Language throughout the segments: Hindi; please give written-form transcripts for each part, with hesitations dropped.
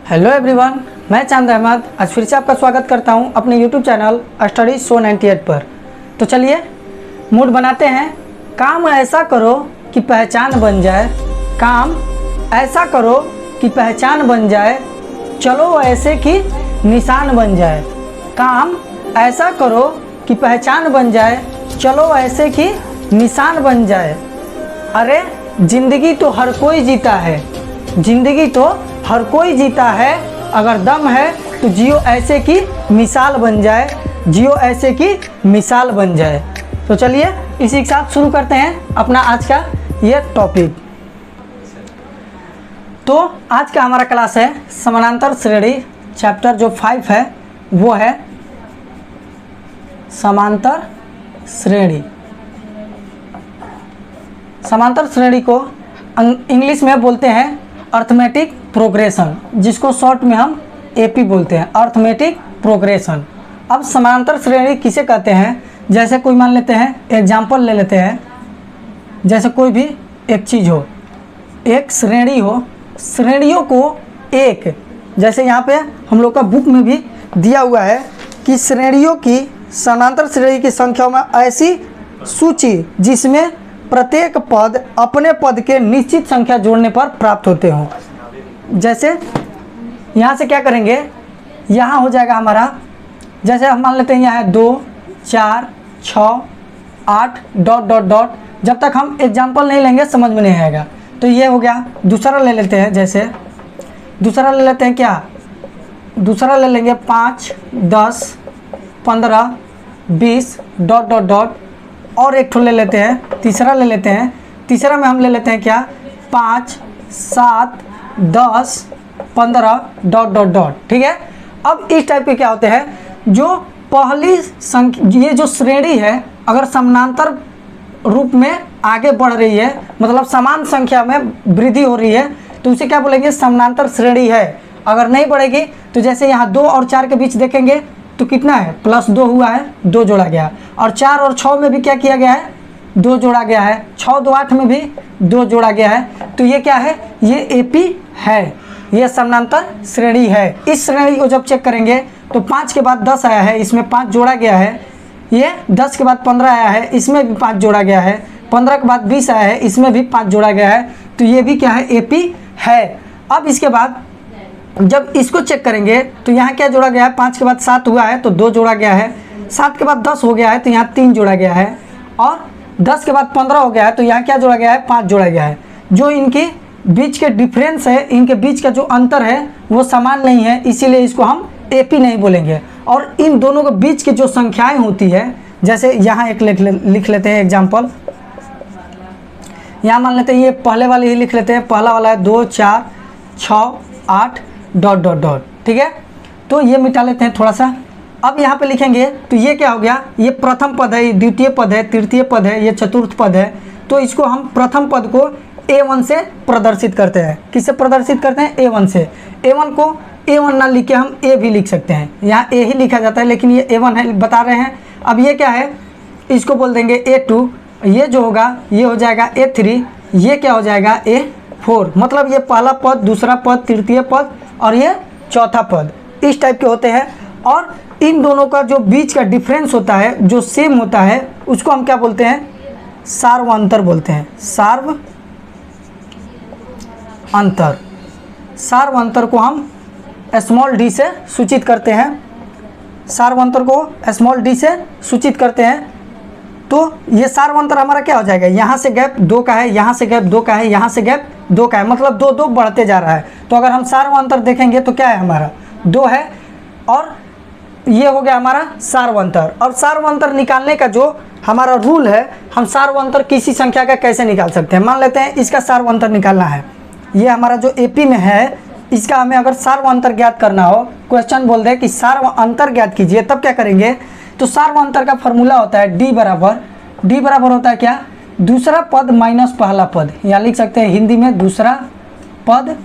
हेलो एवरीवन, मैं चांद अहमद आज फिर से आपका स्वागत करता हूं अपने यूट्यूब चैनल स्टडी शो 98 पर। तो चलिए मूड बनाते हैं। काम ऐसा करो कि पहचान बन जाए, काम ऐसा करो कि पहचान बन जाए, चलो ऐसे कि निशान बन जाए। काम ऐसा करो कि पहचान बन जाए, चलो ऐसे कि निशान बन जाए। अरे जिंदगी तो हर कोई जीता है, जिंदगी तो हर कोई जीता है, अगर दम है तो जियो ऐसे की मिसाल बन जाए, जियो ऐसे की मिसाल बन जाए। तो चलिए इसी के साथ शुरू करते हैं अपना आज का ये टॉपिक। तो आज का हमारा क्लास है समानांतर श्रेणी, चैप्टर जो 5 है वो है समांतर श्रेणी। समांतर श्रेणी को इंग्लिश में बोलते हैं अर्थमेटिक प्रोग्रेशन, जिसको शॉर्ट में हम एपी बोलते हैं, अर्थमेटिक प्रोग्रेशन। अब समांतर श्रेणी किसे कहते हैं? जैसे कोई मान लेते हैं, एग्जाम्पल ले लेते हैं, जैसे कोई भी एक चीज़ हो, एक श्रेणी हो, श्रेणियों को एक, जैसे यहाँ पे हम लोग का बुक में भी दिया हुआ है कि श्रेणियों की समांतर श्रेणी की संख्याओं में ऐसी सूची जिसमें प्रत्येक पद अपने पद के निश्चित संख्या जोड़ने पर प्राप्त होते हों। जैसे यहाँ से क्या करेंगे, यहाँ हो जाएगा हमारा, जैसे हम मान लेते हैं यहाँ है 2, 4, 6, 8 डॉट डॉट डॉट। जब तक हम एग्जाम्पल नहीं लेंगे समझ में नहीं आएगा। तो ये हो गया। दूसरा ले लेते हैं, जैसे दूसरा ले लेते हैं, क्या दूसरा ले लेंगे 5, 10, 15, 20 डॉट डॉट डॉट। और एक ठो ले लेते हैं, तीसरा ले लेते हैं। तीसरा में हम ले लेते हैं क्या, 5, 7, 10, 15 डॉट डॉट डॉट। ठीक है। अब इस टाइप के क्या होते हैं, जो पहली संख्या, ये जो श्रेणी है अगर समानांतर रूप में आगे बढ़ रही है, मतलब समान संख्या में वृद्धि हो रही है, तो उसे क्या बोलेंगे, समानांतर श्रेणी है। अगर नहीं बढ़ेगी तो जैसे यहाँ 2 और 4 के बीच देखेंगे तो कितना है, +2 हुआ है, 2 जोड़ा गया। और 4 और 6 में भी क्या किया गया है, 2 जोड़ा गया है। 6, 2, 8 में भी 2 जोड़ा गया है। तो ये क्या है, ये एपी है, ये समानांतर श्रेणी है। इस श्रेणी को जब चेक करेंगे तो 5 के बाद 10 आया है, इसमें 5 जोड़ा गया है। ये 10 के बाद 15 आया है, इसमें भी 5 जोड़ा गया है। 15 के बाद 20 आया है, इसमें भी 5 जोड़ा गया है। तो ये भी क्या है, एपी है। अब इसके बाद जब इसको चेक करेंगे तो यहाँ क्या जोड़ा गया है, 5 के बाद 7 हुआ है तो 2 जोड़ा गया है। 7 के बाद 10 हो गया है तो यहाँ 3 जोड़ा गया है। और 10 के बाद 15 हो गया है तो यहाँ क्या जोड़ा गया है, 5 जोड़ा गया है। जो इनके बीच के डिफरेंस है, इनके बीच का जो अंतर है वो समान नहीं है, इसीलिए इसको हम एपी नहीं बोलेंगे। और इन दोनों के बीच की जो संख्याएं होती है, जैसे यहाँ एक लिख लेते हैं एग्जाम्पल। यहाँ मान लेते हैं, ये पहले वाले ही लिख लेते हैं। पहला वाला है 2, 4, 6, 8 डॉट डॉट डॉट। ठीक है। तो ये मिटा लेते हैं थोड़ा सा। अब यहाँ पे लिखेंगे तो ये क्या हो गया, ये प्रथम पद है, ये द्वितीय पद है, तृतीय पद है, ये चतुर्थ पद है। तो इसको हम प्रथम पद को A1 से प्रदर्शित करते हैं। किससे प्रदर्शित करते हैं, A1 से। A1 को A1 ना लिख के हम A भी लिख सकते हैं। यहाँ A ही लिखा जाता है लेकिन ये A1 है, बता रहे हैं। अब ये क्या है, इसको बोल देंगे A2। ये जो होगा ये हो जाएगा A3। ये क्या हो जाएगा, A4। मतलब ये पहला पद, दूसरा पद, तृतीय पद और ये चौथा पद, इस टाइप के होते हैं। और इन दोनों का जो बीच का डिफरेंस होता है, जो सेम होता है, उसको हम क्या बोलते हैं, सार्वअंतर बोलते हैं। सार्वअंतर, सार्वअंतर को हम स्मॉल डी से सूचित करते हैं। सार्वअंतर को स्मॉल डी से सूचित करते हैं। तो ये सार्वअंतर हमारा क्या हो जाएगा, यहाँ से गैप 2 का है, यहाँ से गैप 2 का है, यहाँ से गैप 2 का है, मतलब 2 2 बढ़ते जा रहा है। तो अगर हम सार्वअंतर देखेंगे तो क्या है, हमारा 2 है। और ये हो गया हमारा सार्वअंतर। और सार्वअंतर निकालने का जो हमारा रूल है, हम सार्वअंतर किसी संख्या का कैसे निकाल सकते हैं। मान लेते हैं इसका सार्वअंतर निकालना है, ये हमारा जो एपी में है, इसका हमें अगर सार्वअंतर ज्ञात करना हो, क्वेश्चन बोल दे कि सार्वअंतर ज्ञात कीजिए, तब क्या करेंगे, तो सार्वअंतर का फॉर्मूला होता है डी बराबर होता है क्या, दूसरा पद माइनस पहला पद। यहाँ लिख सकते हैं हिंदी में दूसरा पद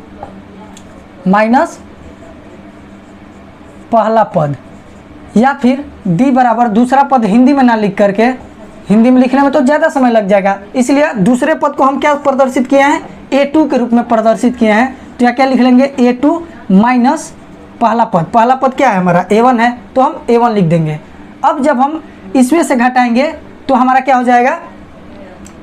माइनस पहला पद, या फिर डी बराबर दूसरा पद हिंदी में ना लिख करके, हिंदी में लिखने में तो ज़्यादा समय लग जाएगा, इसलिए दूसरे पद को हम क्या प्रदर्शित किए हैं, A2 के रूप में प्रदर्शित किए हैं। तो यहाँ क्या लिख लेंगे, A2 माइनस पहला पद क्या है हमारा A1 है, तो हम A1 लिख देंगे। अब जब हम इसमें से घटाएंगे तो हमारा क्या हो जाएगा,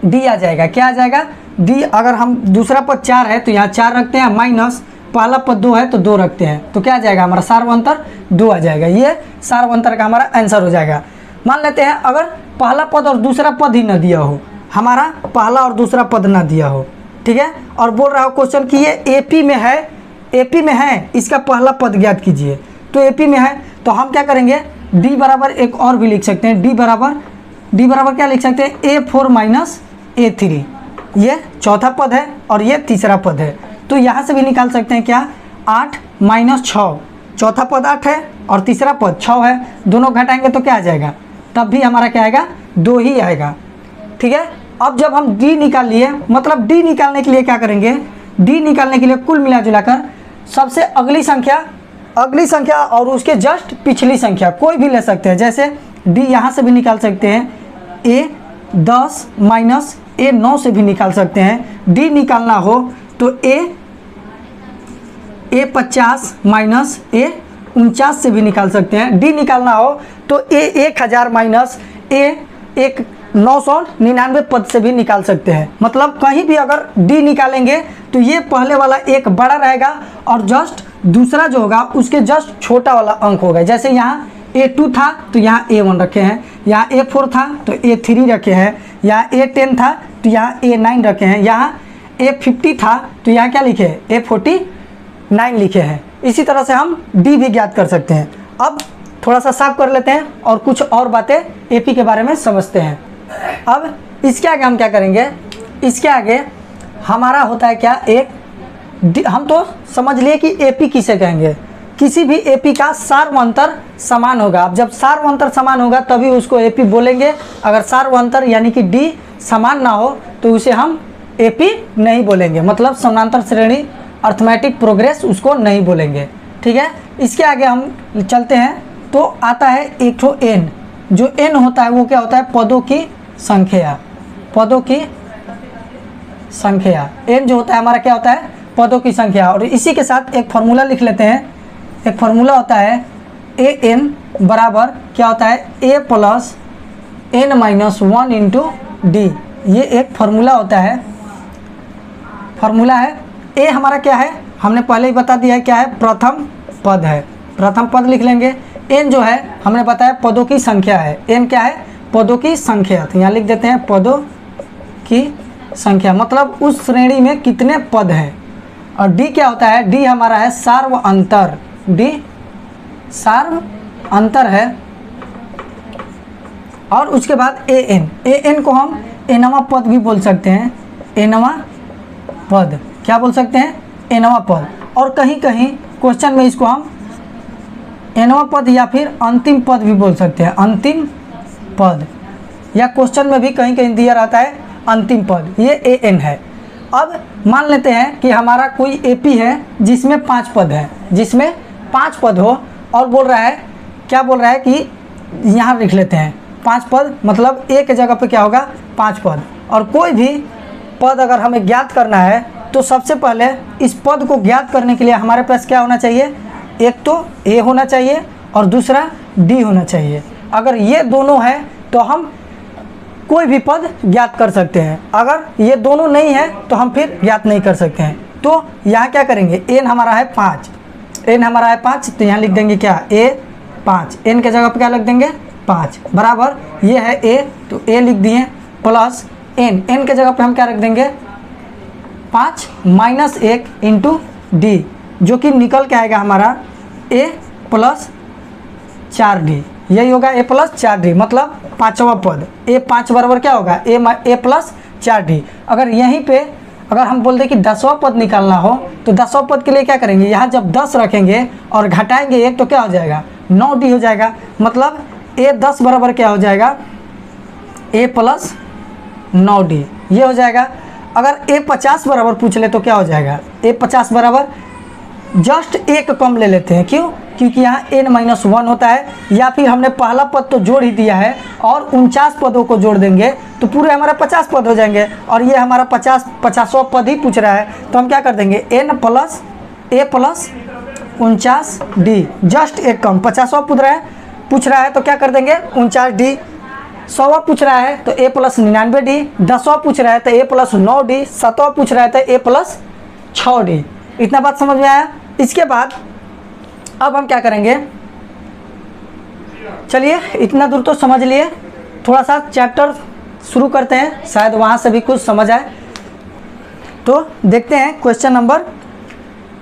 D आ जाएगा। क्या आ जाएगा, D। अगर हम दूसरा पद 4 है तो यहाँ 4 रखते हैं, माइनस पहला पद 2 है तो 2 रखते हैं, तो क्या आ जाएगा हमारा सार्वंतर 2 आ जाएगा। ये सार्वंतर का हमारा आंसर हो जाएगा। मान लेते हैं अगर पहला पद और दूसरा पद ही ना दिया हो, हमारा पहला और दूसरा पद ना दिया हो, ठीक है, और बोल रहा हो क्वेश्चन कि ये एपी में है, इसका पहला पद ज्ञात कीजिए, तो एपी में है तो हम क्या करेंगे, डी बराबर एक और भी लिख सकते हैं, डी बराबर क्या लिख सकते हैं, A4 माइनस A3। ये चौथा पद है और ये तीसरा पद है, तो यहाँ से भी निकाल सकते हैं क्या, 8 माइनस 6। चौथा पद 8 है और तीसरा पद 6 है, दोनों घटाएंगे तो क्या आ जाएगा, तब भी हमारा क्या आएगा, 2 ही आएगा। ठीक है, अब जब हम डी निकाल लिए, मतलब डी निकालने के लिए क्या करेंगे, डी निकालने के लिए कुल मिला जुलाकर सबसे अगली संख्या और उसके जस्ट पिछली संख्या कोई भी ले सकते हैं। जैसे डी यहाँ से भी निकाल सकते हैं, A10 माइनस A9 से भी निकाल सकते हैं। डी निकालना हो तो A50 माइनस A49 से भी निकाल सकते हैं। डी निकालना हो तो A1000 माइनस A999 पद से भी निकाल सकते हैं। मतलब कहीं भी अगर डी निकालेंगे तो ये पहले वाला एक बड़ा रहेगा और जस्ट दूसरा जो होगा उसके जस्ट छोटा वाला अंक होगा। जैसे यहाँ A2 था तो यहाँ A1 रखे हैं, यहाँ A4 था तो A3 रखे हैं, यहाँ A10 था तो यहाँ A9 रखे हैं, यहाँ A50 था तो यहाँ क्या लिखे हैं, A49 लिखे हैं। इसी तरह से हम डी भी ज्ञात कर सकते हैं। अब थोड़ा सा साफ कर लेते हैं और कुछ और बातें एपी के बारे में समझते हैं। अब इसके आगे हम क्या करेंगे, इसके आगे हमारा होता है क्या, हम तो समझ लिए कि एपी किसे कहेंगे, किसी भी एपी का सार्वंतर समान होगा। अब जब सार्वंतर समान होगा तभी उसको एपी बोलेंगे। अगर सार्वंतर यानी कि डी समान ना हो तो उसे हम एपी नहीं बोलेंगे, मतलब समानांतर श्रेणी अर्थमेटिक प्रोग्रेस उसको नहीं बोलेंगे। ठीक है, इसके आगे हम चलते हैं तो आता है एक ठो एन। जो एन होता है वो क्या होता है, पदों की संख्या। एन जो होता है हमारा क्या होता है, पदों की संख्या। और इसी के साथ एक फार्मूला लिख लेते हैं। एक फार्मूला होता है ए एन बराबर क्या होता है, a plus n minus 1 into d. ये एक फार्मूला होता है, फार्मूला है। ए हमारा क्या है, हमने पहले ही बता दिया है क्या है, प्रथम पद है, प्रथम पद लिख लेंगे। एन जो है हमने बताया पदों की संख्या है, एन क्या है, पदों की संख्या। तो यहाँ लिख देते हैं पदों की संख्या, मतलब उस श्रेणी में कितने पद हैं। और डी क्या होता है, डी हमारा है सार्व अंतर, डी सार्व अंतर है। और उसके बाद ए एन को हम एनवा पद भी बोल सकते हैं, एनवा पद क्या बोल सकते हैं, एनवा पद। और कहीं कहीं क्वेश्चन में इसको हम एनवा पद या फिर अंतिम पद भी बोल सकते हैं, अंतिम पद, या क्वेश्चन में भी कहीं कहीं दिया रहता है अंतिम पद। ये ए एन है। अब मान लेते हैं कि हमारा कोई एपी है जिसमें 5 पद है, जिसमें 5 पद हो, और बोल रहा है, क्या बोल रहा है कि यहाँ लिख लेते हैं 5 पद, मतलब एक जगह पे क्या होगा 5 पद। और कोई भी पद अगर हमें ज्ञात करना है तो सबसे पहले इस पद को ज्ञात करने के लिए हमारे पास क्या होना चाहिए, एक तो ए होना चाहिए और दूसरा डी होना चाहिए। अगर ये दोनों है तो हम कोई भी पद ज्ञात कर सकते हैं, अगर ये दोनों नहीं है तो हम फिर ज्ञात नहीं कर सकते हैं। तो यहाँ क्या करेंगे, एन हमारा है 5, एन हमारा है 5, तो यहाँ लिख देंगे क्या, A5। एन के जगह पर क्या लिख देंगे 5 बराबर, ये है ए तो ए लिख दिए, प्लस एन के जगह पर हम क्या रख देंगे 5 माइनस 1 इंटू डी, जो कि निकल के आएगा हमारा A प्लस 4D। यही होगा A प्लस 4D, मतलब 5वां पद। A5 बराबर क्या होगा, A प्लस 4D। अगर यहीं पे अगर हम बोल दें कि 10वां पद निकालना हो तो 10वां पद के लिए क्या करेंगे, यहाँ जब 10 रखेंगे और घटाएंगे 1 तो क्या हो जाएगा 9D हो जाएगा। मतलब A10 बराबर क्या हो जाएगा, A प्लस 9D, ये हो जाएगा। अगर A50 बराबर पूछ ले तो क्या हो जाएगा, A50 बराबर जस्ट एक कम ले लेते हैं, क्यों, क्योंकि यहाँ n-1 होता है, या फिर हमने पहला पद तो जोड़ ही दिया है और 49 पदों को जोड़ देंगे तो पूरे हमारा 50 पद हो जाएंगे। और ये हमारा 50वां पद ही पूछ रहा है, तो हम क्या कर देंगे A प्लस 49D, जस्ट एक कम। 50वां पूछ रहा है तो क्या कर देंगे 49D। 100वां पूछ रहा है तो A + 99D। 10वां पूछ रहा है तो A + 9D। 7वां पूछ रहा है तो A + 6D। इतना बात समझ में आया। इसके बाद अब हम क्या करेंगे, चलिए इतना दूर तो समझ लिए, थोड़ा सा चैप्टर शुरू करते हैं, शायद वहाँ से भी कुछ समझ आए। तो देखते हैं क्वेश्चन नंबर,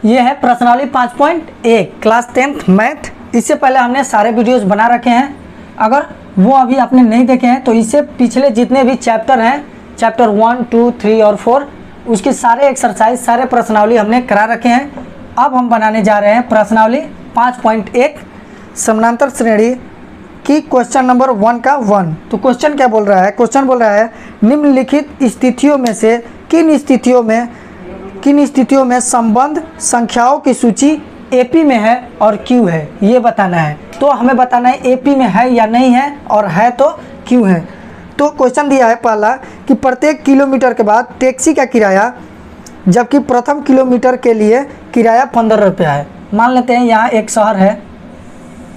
ये है प्रश्नावली 5.1 क्लास 10th मैथ। इससे पहले हमने सारे वीडियोस बना रखे हैं, अगर वो अभी आपने नहीं देखे हैं तो इससे पिछले जितने भी चैप्टर हैं, चैप्टर 1, 2, 3 और 4, उसके सारे एक्सरसाइज, सारे प्रश्नावली हमने करा रखे हैं। अब हम बनाने जा रहे हैं प्रश्नावली 5.1 समानांतर श्रेणी की क्वेश्चन नंबर 1 का 1। तो क्वेश्चन क्या बोल रहा है, क्वेश्चन बोल रहा है निम्नलिखित स्थितियों में से किन स्थितियों में संबंध संख्याओं की सूची एपी में है और क्यों है, ये बताना है। तो हमें बताना है एपी में है या नहीं है, और है तो क्यों है। तो क्वेश्चन दिया है पहला कि प्रत्येक किलोमीटर के बाद टैक्सी का किराया, जबकि प्रथम किलोमीटर के लिए किराया 15 रुपया है। मान लेते हैं यहाँ एक शहर है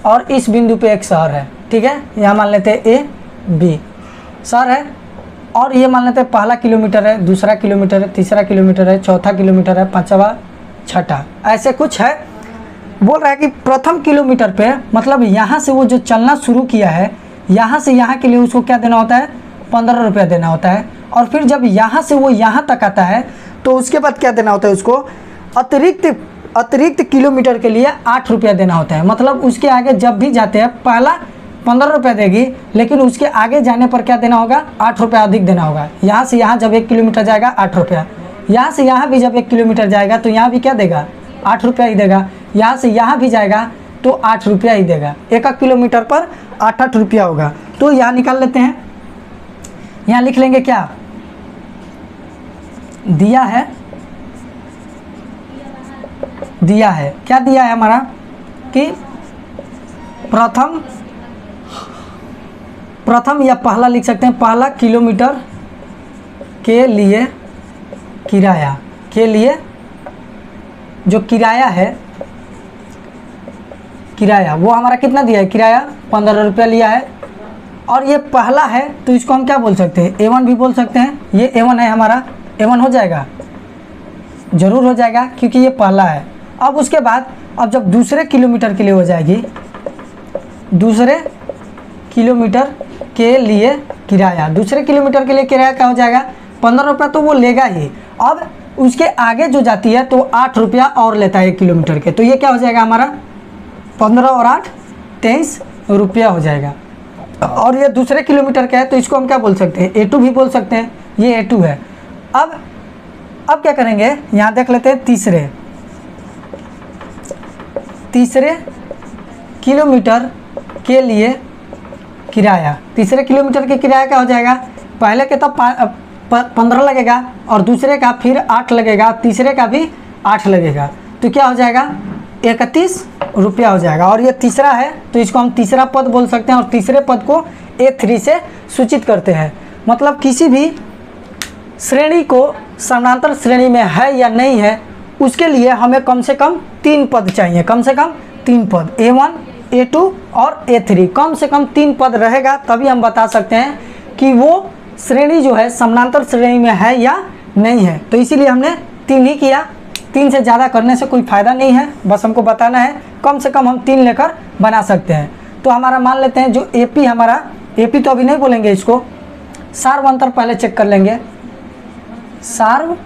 और इस बिंदु पे एक शहर है, ठीक है। यहाँ मान लेते हैं ए बी शहर है, और ये मान लेते हैं पहला किलोमीटर है, दूसरा किलोमीटर है, तीसरा किलोमीटर है, चौथा किलोमीटर है, पाँचवा, छठा, ऐसे कुछ है। बोल रहा है कि प्रथम किलोमीटर पे, मतलब यहाँ से वो जो चलना शुरू किया है, यहाँ से यहाँ के लिए उसको क्या देना होता है 15 रुपया देना होता है। और फिर जब यहाँ से वो यहाँ तक आता है तो उसके बाद क्या देना होता है उसको, अतिरिक्त किलोमीटर के लिए 8 रुपया देना होता है। मतलब उसके आगे जब भी जाते हैं पहला 15 रुपया देगी, लेकिन उसके आगे जाने पर क्या देना होगा 8 रुपया अधिक देना होगा। यहाँ से यहाँ जब 1 किलोमीटर जाएगा 8 रुपया, यहाँ से यहाँ भी जब 1 किलोमीटर जाएगा तो यहाँ भी क्या देगा 8 रुपया ही देगा। यहाँ से यहाँ भी जाएगा तो 8 रुपया ही देगा। 1 किलोमीटर पर 8 रुपया होगा। तो यहाँ निकाल लेते हैं, यहाँ लिख लेंगे क्या दिया है, क्या दिया है हमारा कि प्रथम या पहला लिख सकते हैं, पहला किलोमीटर के लिए किराया, के लिए जो किराया है, किराया वो हमारा कितना दिया है, किराया 15 रुपया लिया है। और ये पहला है तो इसको हम क्या बोल सकते हैं A1 भी बोल सकते हैं। ये A1 है हमारा, A1 हो जाएगा, ज़रूर हो जाएगा क्योंकि ये पहला है। अब उसके बाद अब जब दूसरे किलोमीटर के लिए हो जाएगी, दूसरे किलोमीटर के लिए किराया, दूसरे किलोमीटर के लिए किराया क्या हो जाएगा 15 रुपया, तो वो लेगा ही। अब उसके आगे जो जाती है तो 8 रुपया और लेता है 1 किलोमीटर के, तो ये क्या हो जाएगा हमारा 15 और 8 23 रुपया हो जाएगा। और ये दूसरे किलोमीटर का है तो इसको हम क्या बोल सकते हैं A2 भी बोल सकते हैं, ये A2 है। अब क्या करेंगे, यहाँ देख लेते हैं तीसरे किलोमीटर के लिए किराया। तीसरे किलोमीटर के किराया क्या हो जाएगा, पहले के तो 15 लगेगा और दूसरे का फिर 8 लगेगा, तीसरे का भी 8 लगेगा, तो क्या हो जाएगा 31 रुपया हो जाएगा। और ये तीसरा है तो इसको हम तीसरा पद बोल सकते हैं, और तीसरे पद को A3 से सूचित करते हैं। मतलब किसी भी श्रेणी को समानांतर श्रेणी में है या नहीं है, उसके लिए हमें कम से कम 3 पद चाहिए, कम से कम 3 पद, A1, A2 और A3, कम से कम 3 पद रहेगा, तभी हम बता सकते हैं कि वो श्रेणी जो है समानांतर श्रेणी में है या नहीं है। तो इसीलिए हमने 3 ही किया, 3 से ज़्यादा करने से कोई फ़ायदा नहीं है, बस हमको बताना है कम से कम हम 3 लेकर बना सकते हैं। तो हमारा मान लेते हैं जो AP हमारा, AP तो अभी नहीं बोलेंगे इसको, सार्व अंतर पहले चेक कर लेंगे। सार्व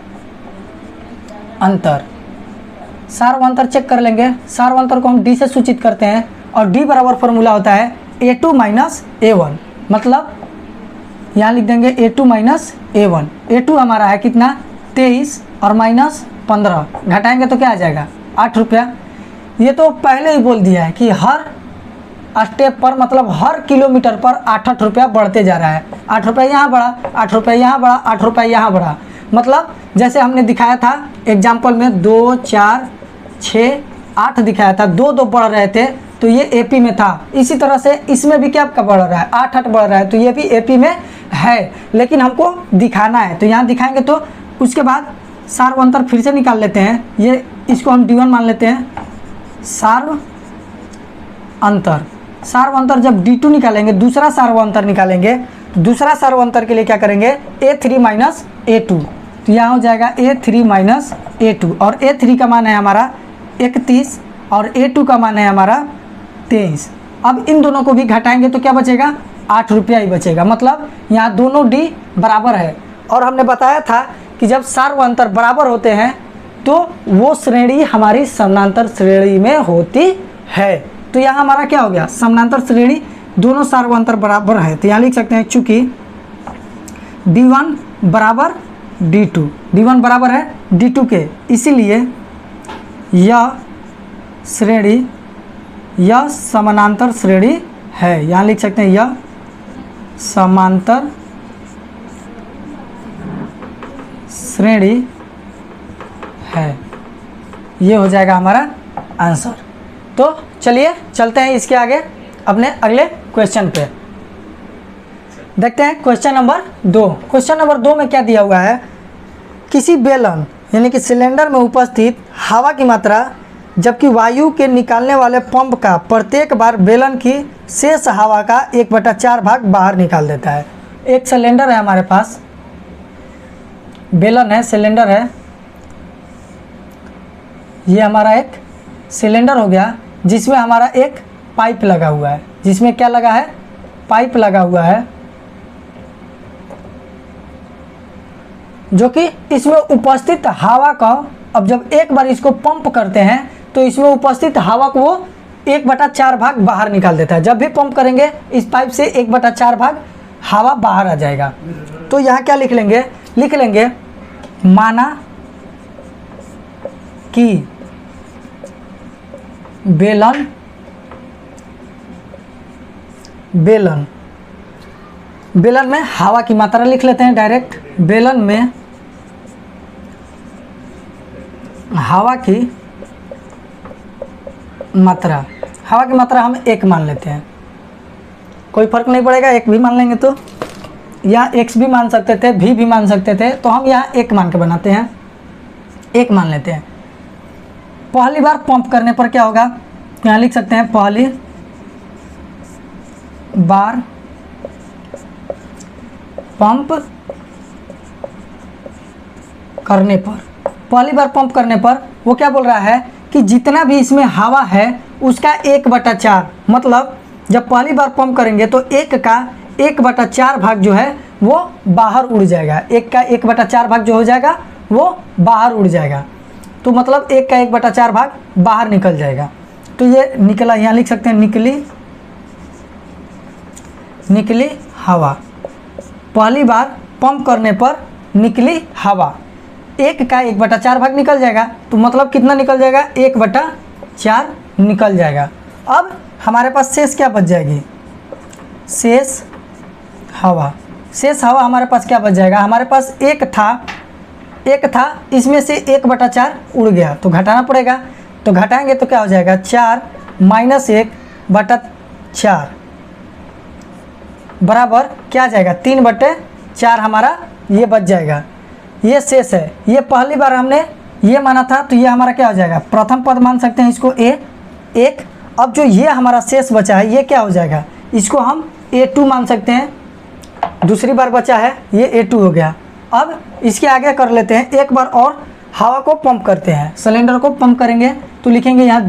अंतर चेक कर लेंगे। सार्व अंतर को हम D से सूचित करते हैं, और D बराबर फॉर्मूला होता है A2 माइनस A1। मतलब यहाँ लिख देंगे A2 माइनस A1। A2 हमारा है कितना 23 और माइनस 15, घटाएंगे तो क्या आ जाएगा 8 रुपया। ये तो पहले ही बोल दिया है कि हर स्टेप पर, मतलब हर किलोमीटर पर 8 रुपया बढ़ते जा रहा है। 8 रुपया यहाँ बढ़ा, 8 रुपया यहाँ बढ़ा, 8 रुपया यहाँ बढ़ा। मतलब जैसे हमने दिखाया था एग्जाम्पल में 2, 4, 6, 8 दिखाया था, 2 बढ़ रहे थे तो ये AP में था। इसी तरह से इसमें भी क्या बढ़ रहा है 8 बढ़ रहा है, तो ये भी AP में है, लेकिन हमको दिखाना है। तो यहाँ दिखाएंगे तो उसके बाद सार्व अंतर फिर से निकाल लेते हैं। ये इसको हम D1 मान लेते हैं, सार्व अंतर। सार्व अंतर जब D2 निकालेंगे, दूसरा सार्व अंतर निकालेंगे, तो दूसरा सार्व अंतर के लिए क्या करेंगे, A3 माइनस A2, तो यहाँ हो जाएगा A3 माइनस A2, और A3 का मान है हमारा 31 और A2 का मान है हमारा 23। अब इन दोनों को भी घटाएंगे तो क्या बचेगा, 8 रुपया ही बचेगा। मतलब यहाँ दोनों D बराबर है, और हमने बताया था कि जब सार्व अंतर बराबर होते हैं तो वो श्रेणी हमारी समानांतर श्रेणी में होती है। तो यहाँ हमारा क्या हो गया, समानांतर श्रेणी, दोनों सार्व अंतर बराबर है, तो यहाँ लिख सकते हैं चूंकि D1 बराबर D2, D1 बराबर है D2 के, इसीलिए यह श्रेणी, यह समानांतर श्रेणी है। यहाँ लिख सकते हैं यह समांतर श्रेणी है। ये हो जाएगा हमारा आंसर। तो चलिए चलते हैं इसके आगे अपने अगले क्वेश्चन पे। देखते हैं क्वेश्चन नंबर 2। क्वेश्चन नंबर 2 में क्या दिया हुआ है, किसी बेलन यानी कि सिलेंडर में उपस्थित हवा की मात्रा जबकि वायु के निकालने वाले पंप का प्रत्येक बार बेलन की शेष हवा का 1/4 भाग बाहर निकाल देता है। एक सिलेंडर है हमारे पास, बेलन है, सिलेंडर है, ये हमारा एक सिलेंडर हो गया जिसमें हमारा एक पाइप लगा हुआ है, जिसमें क्या लगा है, पाइप लगा हुआ है, जो कि इसमें उपस्थित हवा का, अब जब एक बार इसको पंप करते हैं तो इसमें उपस्थित हवा को वो 1/4 भाग बाहर निकाल देता है। जब भी पंप करेंगे इस पाइप से 1/4 भाग हवा बाहर आ जाएगा। तो यहाँ क्या लिख लेंगे, लिख लेंगे माना कि बेलन में हवा की मात्रा लिख लेते हैं डायरेक्ट। बेलन में हवा की मात्रा, हवा की मात्रा हम 1 मान लेते हैं, कोई फर्क नहीं पड़ेगा, 1 भी मान लेंगे तो, या x भी मान सकते थे, भी मान सकते थे, तो हम यहाँ 1 मान के बनाते हैं, 1 मान लेते हैं। पहली बार पंप करने पर क्या होगा, यहाँ लिख सकते हैं पहली बार पंप करने पर, पहली बार पंप करने पर वो क्या बोल रहा है कि जितना भी इसमें हवा है उसका 1/4, मतलब जब पहली बार पंप करेंगे तो 1 का 1/4 भाग जो है वो बाहर उड़ जाएगा, 1 का 1/4 भाग जो हो जाएगा वो बाहर उड़ जाएगा। तो मतलब 1 का 1/4 भाग बाहर निकल जाएगा। तो ये निकला, यहाँ लिख सकते हैं निकली हवा, पहली बार पंप करने पर निकली हवा 1 का 1/4 भाग निकल जाएगा। तो मतलब कितना निकल जाएगा, 1/4 निकल जाएगा। अब हमारे पास शेष क्या बच जाएगी, शेष हवा हमारे पास क्या बच जाएगा, हमारे पास 1 था, इसमें से 1/4 उड़ गया तो घटाना पड़ेगा। तो घटाएंगे तो क्या हो जाएगा, 4 माइनस 1/4 बराबर क्या आ जाएगा, 3/4 हमारा ये बच जाएगा। ये शेष है, ये पहली बार हमने ये माना था, तो ये हमारा क्या हो जाएगा, प्रथम पद मान सकते हैं इसको A1। अब जो ये हमारा शेष बचा है ये क्या हो जाएगा, इसको हम A2 मान सकते हैं, दूसरी बार बचा है ये A2 हो गया। अब इसके आगे कर लेते हैं, एक बार और हवा को पंप करते हैं, सिलेंडर को पंप करेंगे तो लिखेंगे यहाँ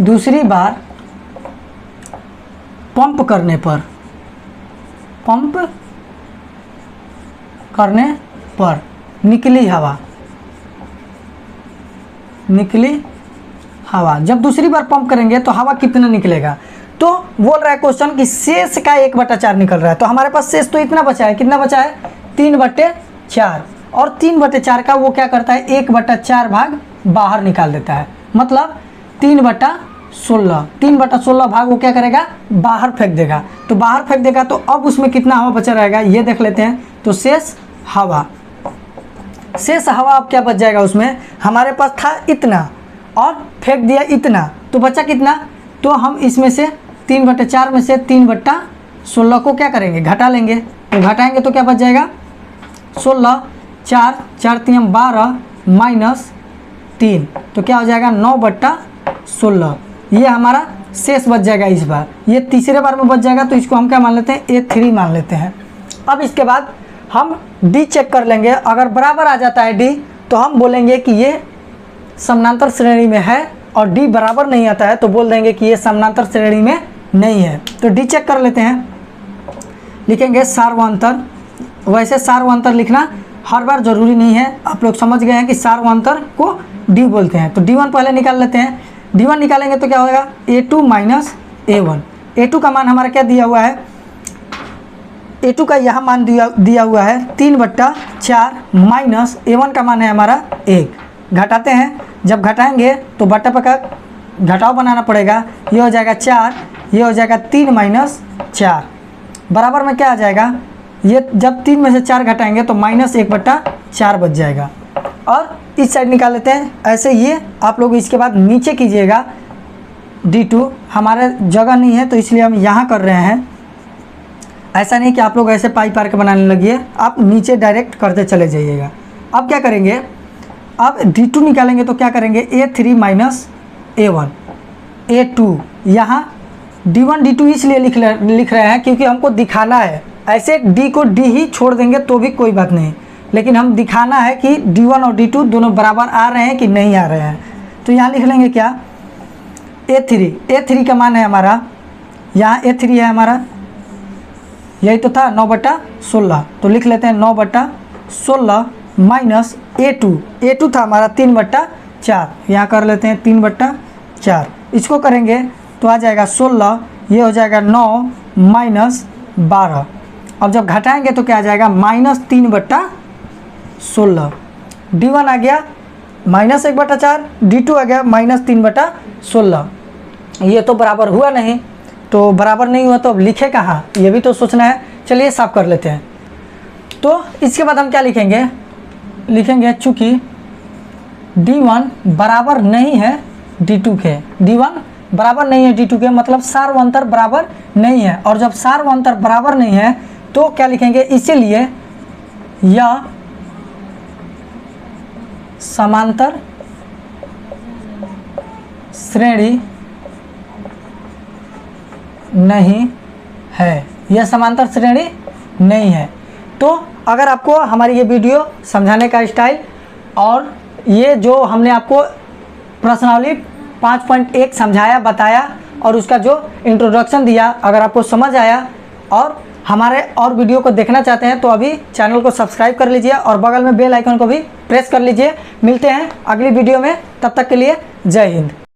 दूसरी बार पंप करने पर निकली हवा, जब दूसरी बार पंप करेंगे तो हवा कितना निकलेगा, तो बोल रहा है क्वेश्चन कि शेष का 1/4 निकल रहा है। तो हमारे पास शेष तो इतना बचा है, कितना बचा है, 3/4, और 3/4 का वो क्या करता है, 1/4 भाग बाहर निकाल देता है, मतलब 3/16 भाग वो क्या करेगा, बाहर फेंक देगा। तो बाहर फेंक देगा तो अब उसमें कितना हवा बचा रहेगा ये देख लेते हैं। तो शेष हवा अब क्या बच जाएगा, उसमें हमारे पास था इतना और फेंक दिया इतना, तो बचा कितना, तो हम इसमें से 3/4 में से 3/16 को क्या करेंगे, घटा लेंगे। तो घटाएंगे तो क्या बच जाएगा, 16, 4 3 12 माइनस 3, तो क्या हो जाएगा 9/16। ये हमारा शेष बच जाएगा इस बार, ये तीसरे बार में बच जाएगा, तो इसको हम क्या मान लेते हैं, A3 मान लेते हैं। अब इसके बाद हम D चेक कर लेंगे, अगर बराबर आ जाता है D तो हम बोलेंगे कि ये समानांतर श्रेणी में है, और D बराबर नहीं आता है तो बोल देंगे कि ये समानांतर श्रेणी में नहीं है। तो D चेक कर लेते हैं, लिखेंगे सार्वंतर। वैसे सार्वंतर लिखना हर बार ज़रूरी नहीं है, आप लोग समझ गए हैं कि सार्वंतर को D बोलते हैं। तो D1 पहले निकाल लेते हैं। D1 निकालेंगे तो क्या होगा, A2 माइनस A1। A2 का मान हमारा क्या दिया हुआ है, A2 का यहाँ मान दिया हुआ है 3/4 माइनस A1 का मान है हमारा 1। घटाते हैं, जब घटाएंगे तो बट्टा पका घटाव बनाना पड़ेगा। ये हो जाएगा 4, ये हो जाएगा 3 माइनस 4, बराबर में क्या आ जाएगा, ये जब 3 में से 4 घटाएंगे तो -1/4 बच जाएगा। और इस साइड निकाल लेते हैं। ऐसे ये आप लोग इसके बाद नीचे कीजिएगा। D2 हमारे जगह नहीं है तो इसलिए हम यहाँ कर रहे हैं। ऐसा नहीं कि आप लोग ऐसे पाई पार के बनाने लगिए, आप नीचे डायरेक्ट करते चले जाइएगा। अब क्या करेंगे, अब D2 निकालेंगे तो क्या करेंगे, A3 माइनस A1, A2। यहाँ D1 D2 इसलिए लिख रहे हैं क्योंकि हमको दिखाना है। ऐसे D को D ही छोड़ देंगे तो भी कोई बात नहीं, लेकिन हम दिखाना है कि D1 और D2 दोनों बराबर आ रहे हैं कि नहीं आ रहे हैं। तो यहाँ लिख लेंगे क्या, A3 का मान है हमारा, यहाँ A3 है हमारा, यही तो था 9/16, तो लिख लेते हैं 9/16 माइनस A2 था हमारा 3/4, यहाँ कर लेते हैं 3/4। इसको करेंगे तो आ जाएगा 16, ये हो जाएगा 9 माइनस 12। अब जब घटाएंगे तो क्या आ जाएगा, -3/16। D1 आ गया -1/4, D2 आ गया -3/16। ये तो बराबर हुआ नहीं, तो बराबर नहीं हुआ तो अब लिखे कहाँ, ये भी तो सोचना है। चलिए साफ कर लेते हैं। तो इसके बाद हम क्या लिखेंगे, चूँकि D1 बराबर नहीं है D2 के, D1 बराबर नहीं है D2 के, मतलब सार्वंतर बराबर नहीं है। और जब सार्वंतर बराबर नहीं है तो क्या लिखेंगे, इसीलिए यह समांतर श्रेणी नहीं है, यह समांतर श्रेणी नहीं है। तो अगर आपको हमारी ये वीडियो समझाने का स्टाइल और ये जो हमने आपको प्रश्नावली 5.1 समझाया, बताया और उसका जो इंट्रोडक्शन दिया, अगर आपको समझ आया और हमारे और वीडियो को देखना चाहते हैं तो अभी चैनल को सब्सक्राइब कर लीजिए और बगल में बेल आइकन को भी प्रेस कर लीजिए। मिलते हैं अगली वीडियो में, तब तक के लिए जय हिंद।